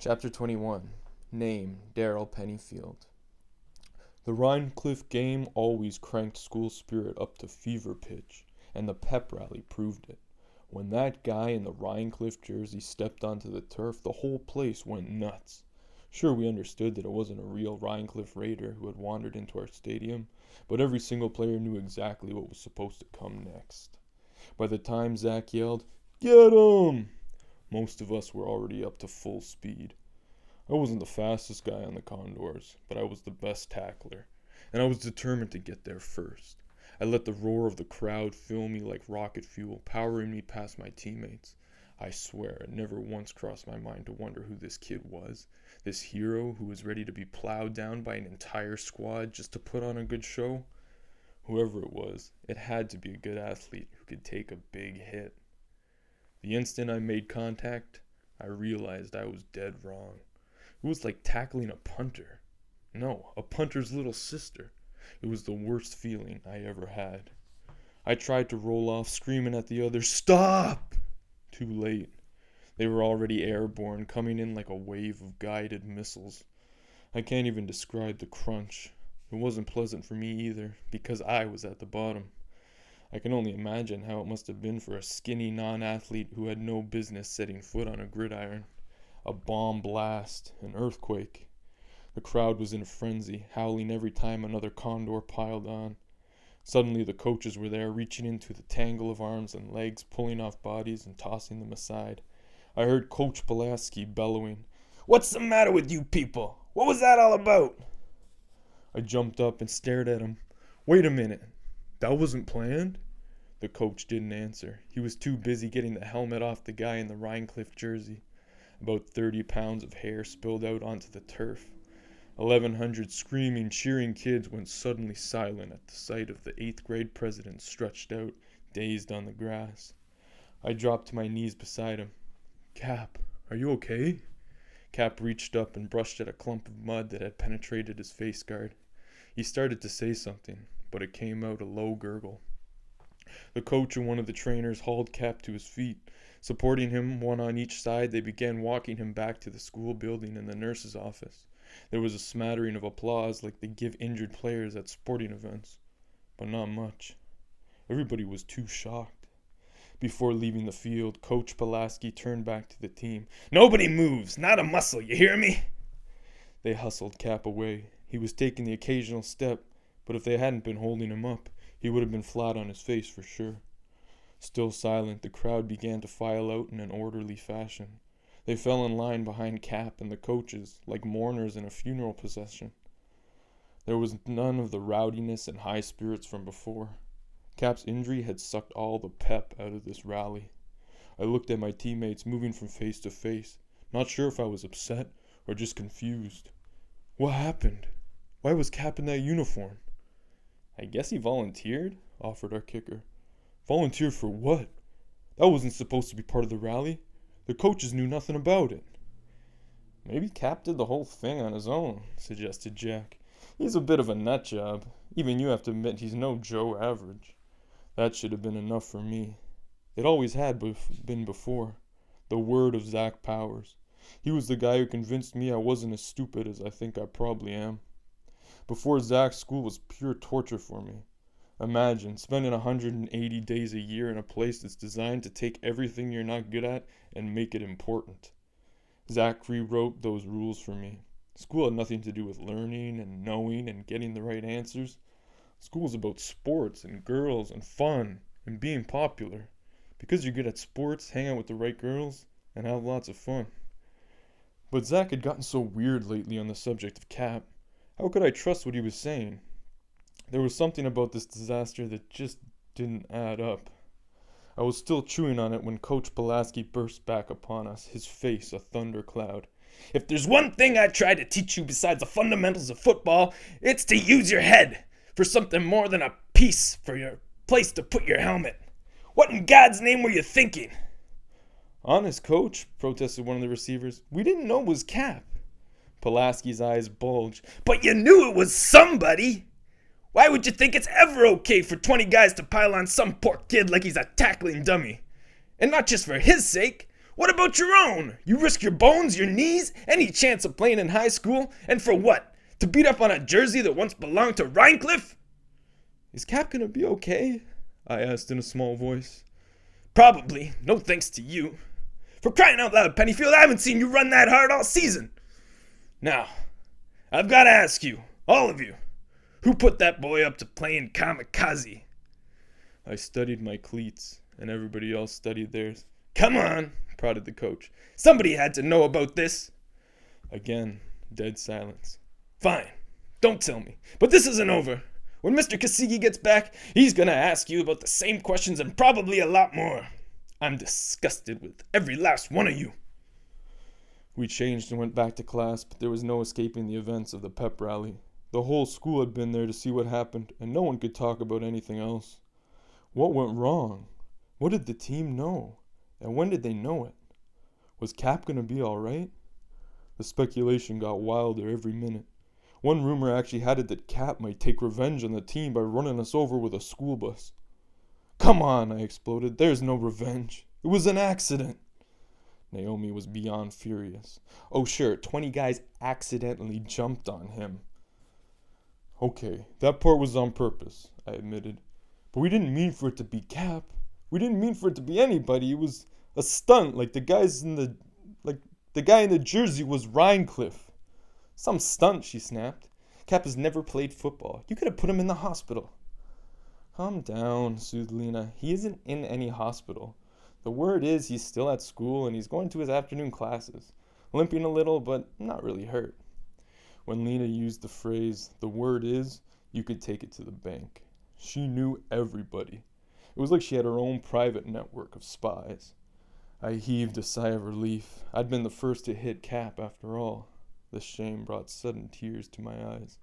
Chapter 21. Name, Daryl Pennyfield. The Rhinecliff game always cranked school spirit up to fever pitch, and the pep rally proved it. When that guy in the Rhinecliff jersey stepped onto the turf, the whole place went nuts. Sure, we understood that it wasn't a real Rhinecliff Raider who had wandered into our stadium, but every single player knew exactly what was supposed to come next. By the time Zach yelled, "Get him!" most of us were already up to full speed. I wasn't the fastest guy on the Condors, but I was the best tackler, and I was determined to get there first. I let the roar of the crowd fill me like rocket fuel, powering me past my teammates. I swear it never once crossed my mind to wonder who this kid was, this hero who was ready to be plowed down by an entire squad just to put on a good show. Whoever it was, it had to be a good athlete who could take a big hit. The instant I made contact, I realized I was dead wrong. It was like tackling a punter. No, a punter's little sister. It was the worst feeling I ever had. I tried to roll off, screaming at the others, "Stop!" Too late. They were already airborne, coming in like a wave of guided missiles. I can't even describe the crunch. It wasn't pleasant for me either, because I was at the bottom. I can only imagine how it must have been for a skinny non-athlete who had no business setting foot on a gridiron. A bomb blast, an earthquake. The crowd was in a frenzy, howling every time another Condor piled on. Suddenly the coaches were there, reaching into the tangle of arms and legs, pulling off bodies and tossing them aside. I heard Coach Pulaski bellowing, "What's the matter with you people? What was that all about?" I jumped up and stared at him. "Wait a minute. That wasn't planned?" The coach didn't answer. He was too busy getting the helmet off the guy in the Rhinecliff jersey. About 30 pounds of hair spilled out onto the turf. 1,100 screaming, cheering kids went suddenly silent at the sight of the 8th grade president stretched out, dazed on the grass. I dropped to my knees beside him. "Cap, are you okay?" Cap reached up and brushed at a clump of mud that had penetrated his face guard. He started to say something, but it came out a low gurgle. The coach and one of the trainers hauled Cap to his feet. Supporting him, one on each side, they began walking him back to the school building and the nurse's office. There was a smattering of applause like they give injured players at sporting events, but not much. Everybody was too shocked. Before leaving the field, Coach Pulaski turned back to the team. "Nobody moves, not a muscle, you hear me?" They hustled Cap away. He was taking the occasional step, but if they hadn't been holding him up, he would have been flat on his face for sure. Still silent, the crowd began to file out in an orderly fashion. They fell in line behind Cap and the coaches, like mourners in a funeral procession. There was none of the rowdiness and high spirits from before. Cap's injury had sucked all the pep out of this rally. I looked at my teammates, moving from face to face, not sure if I was upset or just confused. What happened? Why was Cap in that uniform? "I guess he volunteered," offered our kicker. "Volunteered for what? That wasn't supposed to be part of the rally. The coaches knew nothing about it." "Maybe Cap did the whole thing on his own," suggested Jack. "He's a bit of a nut job. Even you have to admit he's no Joe Average." That should have been enough for me. It always had been before. The word of Zach Powers. He was the guy who convinced me I wasn't as stupid as I think I probably am. Before Zach, school was pure torture for me. Imagine spending 180 days a year in a place that's designed to take everything you're not good at and make it important. Zach rewrote those rules for me. School had nothing to do with learning and knowing and getting the right answers. School was about sports and girls and fun and being popular. Because you're good at sports, hang out with the right girls, and have lots of fun. But Zach had gotten so weird lately on the subject of Cap. How could I trust what he was saying? There was something about this disaster that just didn't add up. I was still chewing on it when Coach Pulaski burst back upon us, his face a thundercloud. "If there's one thing I try to teach you besides the fundamentals of football, it's to use your head for something more than a piece for your place to put your helmet. What in God's name were you thinking?" "Honest, Coach," protested one of the receivers. "We didn't know it was Cap." Pulaski's eyes bulged. "But you knew it was somebody! Why would you think it's ever okay for 20 guys to pile on some poor kid like he's a tackling dummy? And not just for his sake. What about your own? You risk your bones, your knees, any chance of playing in high school, and for what? To beat up on a jersey that once belonged to Rhinecliff? Is Cap gonna be okay? I asked in a small voice. Probably, no thanks to you. For crying out loud, Pennyfield, I haven't seen you run that hard all season. Now, I've got to ask you, all of you, who put that boy up to playing kamikaze? I studied my cleats, and everybody else studied theirs. Come on, prodded the coach. Somebody had to know about this. Again, dead silence. Fine, don't tell me. But this isn't over. When Mr. Kasigi gets back, he's gonna ask you about the same questions and probably a lot more. I'm disgusted with every last one of you. We changed and went back to class, but there was no escaping the events of the pep rally. The whole school had been there to see what happened, and no one could talk about anything else. What went wrong? What did the team know? And when did they know it? Was Cap gonna be alright? The speculation got wilder every minute. One rumor actually had it that Cap might take revenge on the team by running us over with a school bus. Come on, I exploded. There's no revenge. It was an accident. Naomi was beyond furious. Oh sure, 20 guys accidentally jumped on him. Okay, that part was on purpose, I admitted. But we didn't mean for it to be Cap. We didn't mean for it to be anybody. It was a stunt, like the guy in the jersey was Rhinecliff. Some stunt, she snapped. Cap has never played football. You could have put him in the hospital. Calm down, soothed Lena. He isn't in any hospital. The word is he's still at school and he's going to his afternoon classes. Limping a little, but not really hurt. When Lena used the phrase, the word is, you could take it to the bank. She knew everybody. It was like she had her own private network of spies. I heaved a sigh of relief. I'd been the first to hit Cap after all. The shame brought sudden tears to my eyes.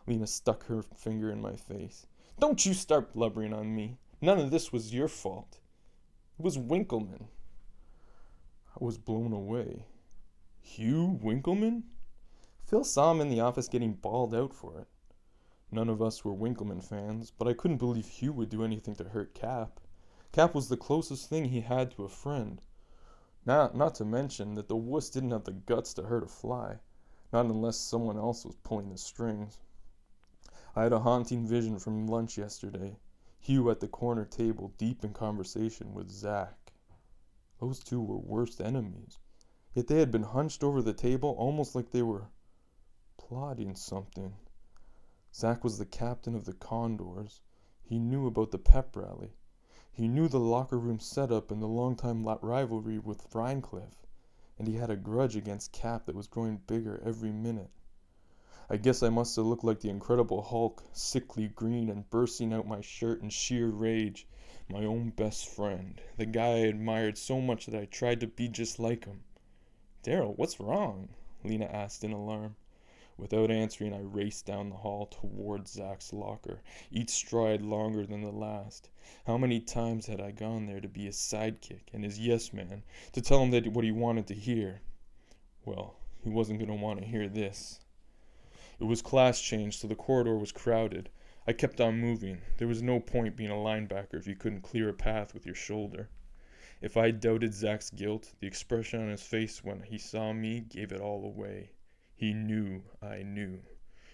Lena stuck her finger in my face. Don't you start blubbering on me. None of this was your fault. It was Winkleman. I was blown away. Hugh Winkleman? Phil saw him in the office getting bawled out for it. None of us were Winkleman fans, but I couldn't believe Hugh would do anything to hurt Cap. Cap was the closest thing he had to a friend. Not to mention that the wuss didn't have the guts to hurt a fly. Not unless someone else was pulling the strings. I had a haunting vision from lunch yesterday. Hugh at the corner table, deep in conversation with Zach. Those two were worst enemies. Yet they had been hunched over the table almost like they were plotting something. Zach was the captain of the Condors. He knew about the pep rally. He knew the locker room setup and the long-time rivalry with Rhinecliff. And he had a grudge against Cap that was growing bigger every minute. I guess I must have looked like the Incredible Hulk, sickly green and bursting out my shirt in sheer rage. My own best friend, the guy I admired so much that I tried to be just like him. Daryl, what's wrong? Lena asked in alarm. Without answering, I raced down the hall towards Zach's locker, each stride longer than the last. How many times had I gone there to be his sidekick and his yes-man, to tell him that what he wanted to hear? Well, he wasn't going to want to hear this. It was class change, so the corridor was crowded. I kept on moving. There was no point being a linebacker if you couldn't clear a path with your shoulder. If I doubted Zach's guilt, the expression on his face when he saw me gave it all away. He knew I knew.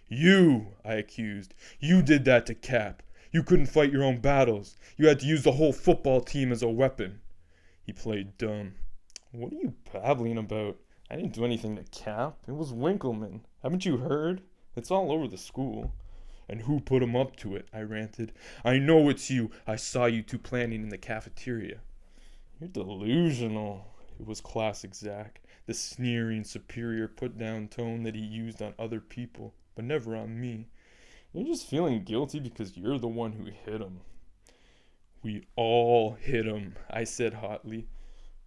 You, I accused. You did that to Cap. You couldn't fight your own battles. You had to use the whole football team as a weapon. He played dumb. What are you babbling about? I didn't do anything to Cap. It was Winkleman. Haven't you heard? It's all over the school. And who put him up to it? I ranted. I know it's you. I saw you two planning in the cafeteria. You're delusional. It was classic Zach. The sneering, superior, put-down tone that he used on other people, but never on me. You're just feeling guilty because you're the one who hit him. We all hit him, I said hotly.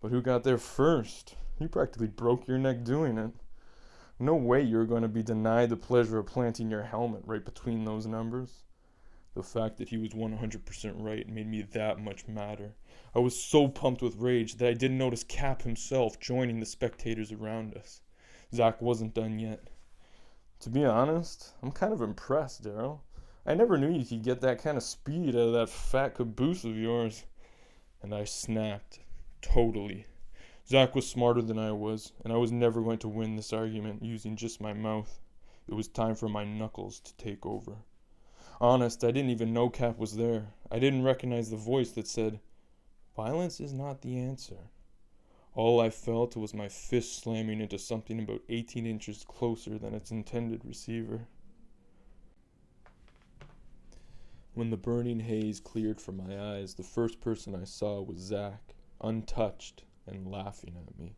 But who got there first? You practically broke your neck doing it. No way you're going to be denied the pleasure of planting your helmet right between those numbers. The fact that he was 100% right made me that much madder. I was so pumped with rage that I didn't notice Cap himself joining the spectators around us. Zach wasn't done yet. To be honest, I'm kind of impressed, Daryl. I never knew you could get that kind of speed out of that fat caboose of yours. And I snapped. Totally. Zach was smarter than I was, and I was never going to win this argument using just my mouth. It was time for my knuckles to take over. Honest, I didn't even know Cap was there. I didn't recognize the voice that said, "Violence is not the answer." All I felt was my fist slamming into something about 18 inches closer than its intended receiver. When the burning haze cleared from my eyes, the first person I saw was Zach, untouched and laughing at me.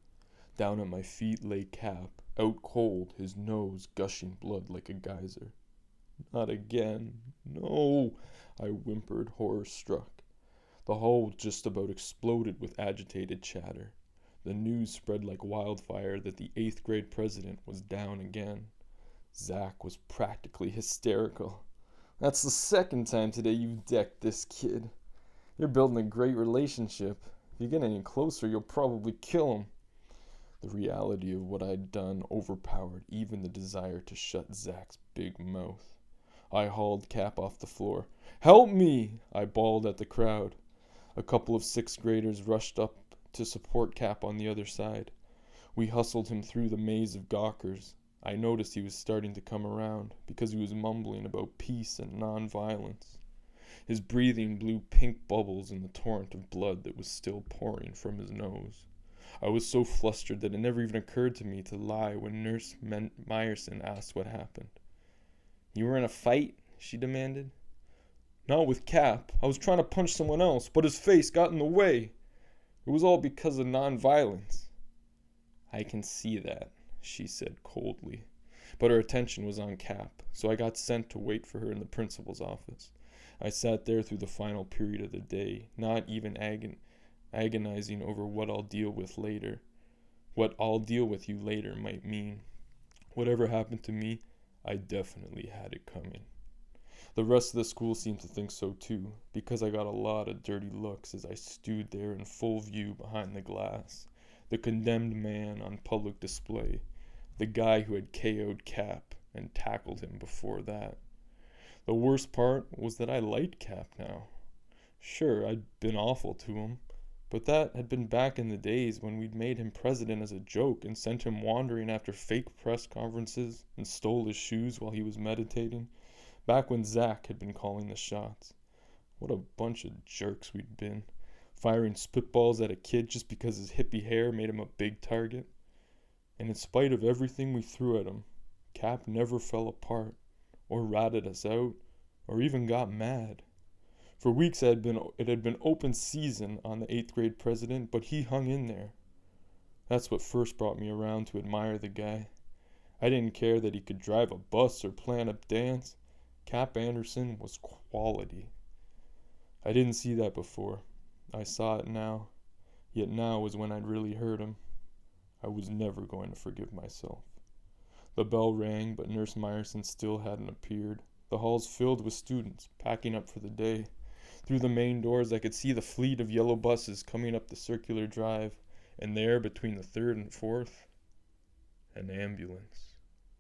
Down at my feet lay Cap, out cold, his nose gushing blood like a geyser. "Not again. No," I whimpered, horror-struck. The hall just about exploded with agitated chatter. The news spread like wildfire that the 8th grade president was down again. Zach was practically hysterical. "That's the second time today you've decked this kid. You're building a great relationship. If you get any closer, you'll probably kill him." The reality of what I'd done overpowered even the desire to shut Zach's big mouth. I hauled Cap off the floor. "Help me!" I bawled at the crowd. A couple of 6th graders rushed up to support Cap on the other side. We hustled him through the maze of gawkers. I noticed he was starting to come around, because he was mumbling about peace and non-violence. His breathing blew pink bubbles in the torrent of blood that was still pouring from his nose. I was so flustered that it never even occurred to me to lie when Nurse Meyerson asked what happened. "You were in a fight?" she demanded. "Not with Cap. I was trying to punch someone else, but his face got in the way. It was all because of non-violence." "I can see that," she said coldly. But her attention was on Cap, so I got sent to wait for her in the principal's office. I sat there through the final period of the day, not even agonizing over what I'll deal with you later might mean. Whatever happened to me, I definitely had it coming. The rest of the school seemed to think so too, because I got a lot of dirty looks as I stood there in full view behind the glass, the condemned man on public display, the guy who had KO'd Cap and tackled him before that. The worst part was that I liked Cap now. Sure, I'd been awful to him, but that had been back in the days when we'd made him president as a joke and sent him wandering after fake press conferences and stole his shoes while he was meditating, back when Zach had been calling the shots. What a bunch of jerks we'd been, firing spitballs at a kid just because his hippie hair made him a big target. And in spite of everything we threw at him, Cap never fell apart, or ratted us out, or even got mad. For weeks it had been open season on the 8th grade president, but he hung in there. That's what first brought me around to admire the guy. I didn't care that he could drive a bus or plan a dance. Cap Anderson was quality. I didn't see that before. I saw it now. Yet now was when I'd really hurt him. I was never going to forgive myself. The bell rang, but Nurse Meyerson still hadn't appeared. The hall's filled with students, packing up for the day. Through the main doors I could see the fleet of yellow buses coming up the circular drive, and there, between the 3rd and 4th, an ambulance.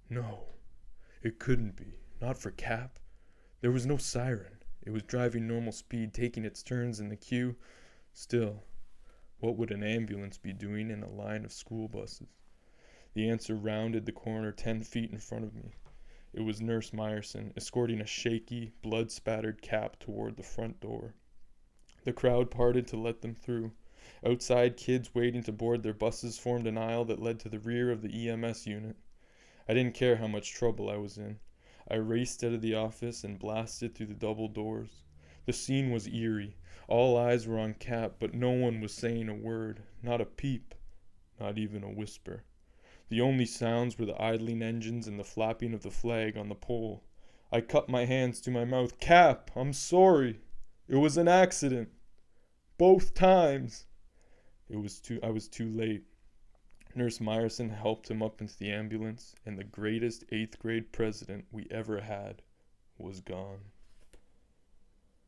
No, it couldn't be. Not for Cap. There was no siren. It was driving normal speed, taking its turns in the queue. Still, what would an ambulance be doing in a line of school buses? The answer rounded the corner 10 feet in front of me. It was Nurse Meyerson, escorting a shaky, blood-spattered Cap toward the front door. The crowd parted to let them through. Outside, kids waiting to board their buses formed an aisle that led to the rear of the EMS unit. I didn't care how much trouble I was in. I raced out of the office and blasted through the double doors. The scene was eerie. All eyes were on Cap, but no one was saying a word, not a peep, not even a whisper. The only sounds were the idling engines and the flapping of the flag on the pole. I cupped my hands to my mouth. "Cap, I'm sorry. It was an accident. Both times." I was too late. Nurse Meyerson helped him up into the ambulance, and the greatest 8th grade president we ever had was gone.